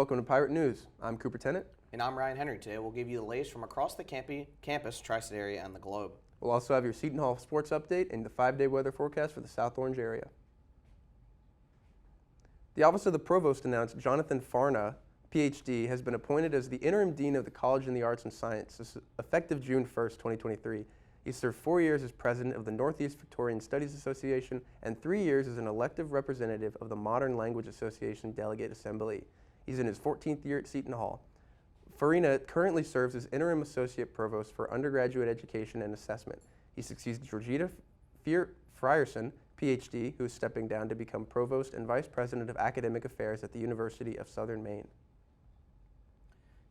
welcome to Pirate News. I'm Cooper Tennant. And I'm Ryan Henry. Today we'll give you the latest from across the campus, Tri-State area, and the globe. We'll also have your Seton Hall sports update and the 5-day weather forecast for the South Orange area. The Office of the Provost announced Jonathan Farna, Ph.D., has been appointed as the Interim Dean of the College of the Arts and Sciences, effective June 1st, 2023. He served 4 years as president of the Northeast Victorian Studies Association and 3 years as an elective representative of the Modern Language Association Delegate Assembly. He's in his 14th year at Seton Hall. Farina currently serves as Interim Associate Provost for Undergraduate Education and Assessment. He succeeds Georgita Frierson, Ph.D., who is stepping down to become Provost and Vice President of Academic Affairs at the University of Southern Maine.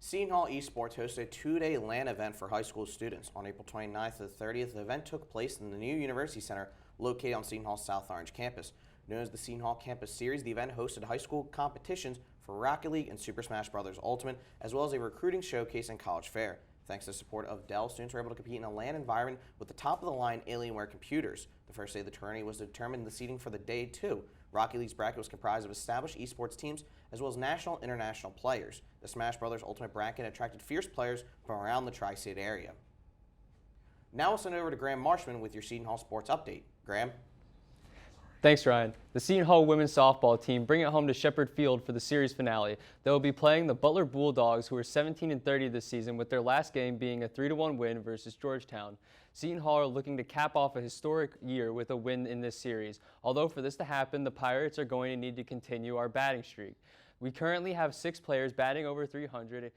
Seton Hall Esports hosted a 2-day LAN event for high school students. On April 29th to the 30th, the event took place in the new University Center located on Seton Hall's South Orange campus. Known as the Seton Hall Campus Series, the event hosted high school competitions for Rocket League and Super Smash Bros. Ultimate, as well as a recruiting showcase and college fair. Thanks to the support of Dell, students were able to compete in a LAN environment with the top-of-the-line Alienware computers. The first day of the tourney was to determine the seeding for the day 2. Rocket League's bracket was comprised of established esports teams as well as national and international players. The Smash Bros. Ultimate bracket attracted fierce players from around the Tri-State area. Now we'll send it over to Graham Marshman with your Seton Hall Sports Update. Graham? Thanks, Ryan. The Seton Hall women's softball team bring it home to Shepherd Field for the series finale. They will be playing the Butler Bulldogs, who are 17-30 this season, with their last game being a 3-1 win versus Georgetown. Seton Hall are looking to cap off a historic year with a win in this series. Although for this to happen, the Pirates are going to need to continue our batting streak. We currently have 6 players batting over 300,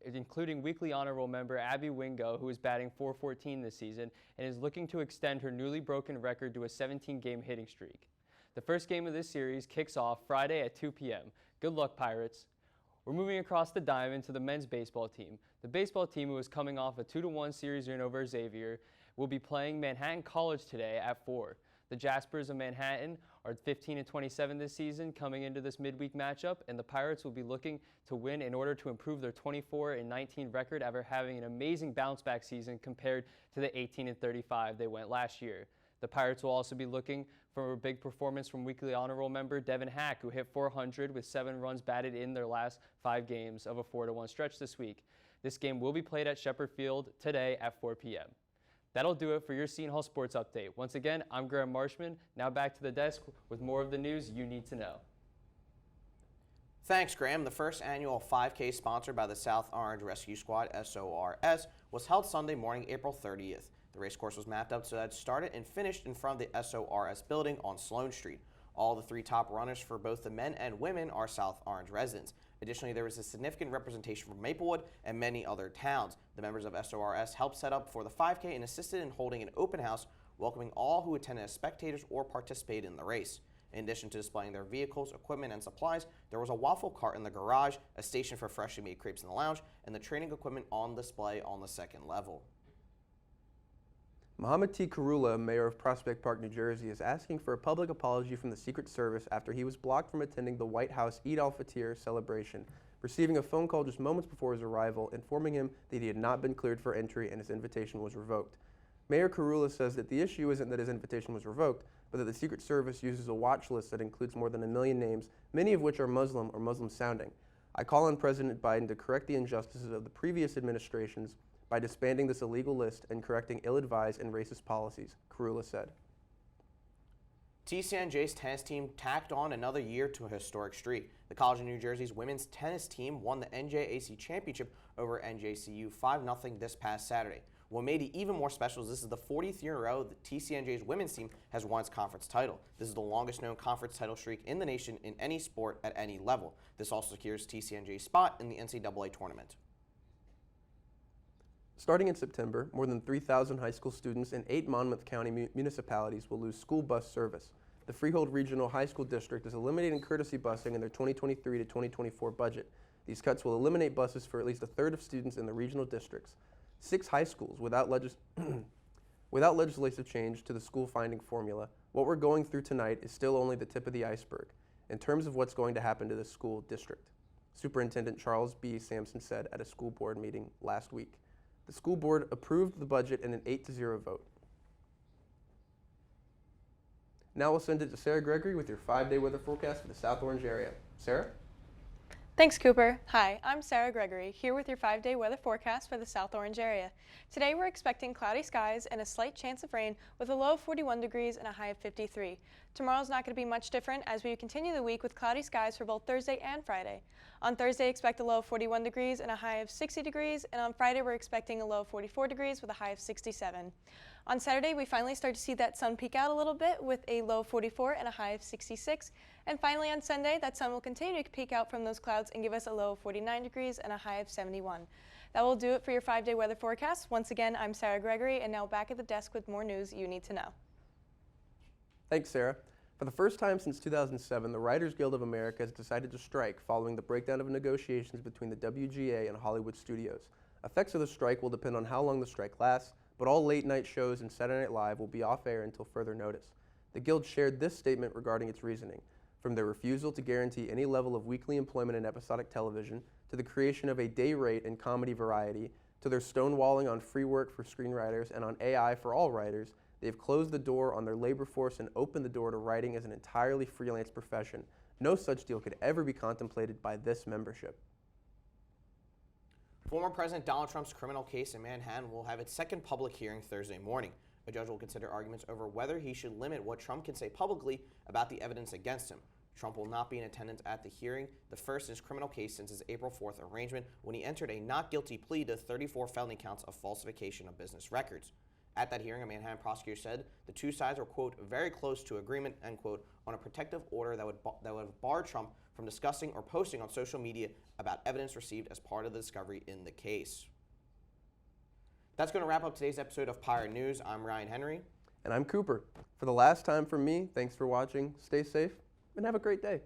including weekly honor roll member Abby Wingo, who is batting .414 this season and is looking to extend her newly broken record to a 17-game hitting streak. The first game of this series kicks off Friday at 2 p.m. Good luck, Pirates. We're moving across the diamond to the men's baseball team. The baseball team, who is coming off a 2-1 series win over Xavier, will be playing Manhattan College today at 4. The Jaspers of Manhattan are 15-27 this season coming into this midweek matchup, and the Pirates will be looking to win in order to improve their 24-19 record after having an amazing bounce-back season compared to the 18-35 they went last year. The Pirates will also be looking for a big performance from weekly honor roll member Devin Hack, who hit .400 with 7 runs batted in their last 5 games of a 4-1 stretch this week. This game will be played at Shepherd Field today at 4 p.m. That'll do it for your Seton Hall Sports Update. Once again, I'm Graham Marshman. Now back to the desk with more of the news you need to know. Thanks, Graham. The first annual 5K sponsored by the South Orange Rescue Squad, SORS, was held Sunday morning, April 30th. The race course was mapped up so that it started and finished in front of the SORS building on Sloan Street. All the 3 top runners for both the men and women are South Orange residents. Additionally, there was a significant representation from Maplewood and many other towns. The members of SORS helped set up for the 5K and assisted in holding an open house, welcoming all who attended as spectators or participated in the race. In addition to displaying their vehicles, equipment, and supplies, there was a waffle cart in the garage, a station for freshly made crepes in the lounge, and the training equipment on display on the 2nd level. Mohammed T. Karula, mayor of Prospect Park, New Jersey, is asking for a public apology from the Secret Service after he was blocked from attending the White House Eid al-Fitr celebration, receiving a phone call just moments before his arrival informing him that he had not been cleared for entry and his invitation was revoked. Mayor Karula says that the issue isn't that his invitation was revoked, but that the Secret Service uses a watch list that includes more than 1 million names, many of which are Muslim or Muslim-sounding. I call on President Biden to correct the injustices of the previous administrations by disbanding this illegal list and correcting ill-advised and racist policies, Karula said. TCNJ's tennis team tacked on another year to a historic streak. The College of New Jersey's women's tennis team won the NJAC championship over NJCU 5-0 this past Saturday. What made it even more special is this is the 40th year in a row that TCNJ's women's team has won its conference title. This is the longest known conference title streak in the nation in any sport at any level. This also secures TCNJ's spot in the NCAA tournament. Starting in September, more than 3,000 high school students in 8 Monmouth County municipalities will lose school bus service. The Freehold Regional High School District is eliminating courtesy busing in their 2023 to 2024 budget. These cuts will eliminate buses for at least a third of students in the regional districts. 6 high schools without legislative change to the school finding formula. What we're going through tonight is still only the tip of the iceberg in terms of what's going to happen to the school district, Superintendent Charles B. Sampson said at a school board meeting last week. The school board approved the budget in an 8-0 vote. Now we'll send it to Sarah Gregory with your 5-day weather forecast for the South Orange area. Sarah? Thanks, Cooper. Hi, I'm Sarah Gregory, here with your 5-day weather forecast for the South Orange area. Today we're expecting cloudy skies and a slight chance of rain with a low of 41 degrees and a high of 53. Tomorrow's not going to be much different as we continue the week with cloudy skies for both Thursday and Friday. On Thursday, expect a low of 41 degrees and a high of 60 degrees, and on Friday we're expecting a low of 44 degrees with a high of 67. On Saturday, we finally start to see that sun peek out a little bit with a low of 44 and a high of 66. And finally on Sunday, that sun will continue to peek out from those clouds and give us a low of 49 degrees and a high of 71. That will do it for your 5-day weather forecast. Once again, I'm Sarah Gregory, and now back at the desk with more news you need to know. Thanks, Sarah. For the first time since 2007, the Writers Guild of America has decided to strike following the breakdown of negotiations between the WGA and Hollywood studios. Effects of the strike will depend on how long the strike lasts, but all late-night shows and Saturday Night Live will be off air until further notice. The Guild shared this statement regarding its reasoning: from their refusal to guarantee any level of weekly employment in episodic television, to the creation of a day rate in comedy variety, to their stonewalling on free work for screenwriters and on AI for all writers, they have closed the door on their labor force and opened the door to writing as an entirely freelance profession. No such deal could ever be contemplated by this membership. Former President Donald Trump's criminal case in Manhattan will have its second public hearing Thursday morning. A judge will consider arguments over whether he should limit what Trump can say publicly about the evidence against him. Trump will not be in attendance at the hearing, the first in his criminal case since his April 4th arraignment when he entered a not guilty plea to 34 felony counts of falsification of business records. At that hearing, a Manhattan prosecutor said the two sides were, quote, very close to agreement, end quote, on a protective order that would bar Trump from discussing or posting on social media about evidence received as part of the discovery in the case. That's going to wrap up today's episode of Pirate News. I'm Ryan Henry. And I'm Cooper. For the last time from me, thanks for watching, stay safe, and have a great day.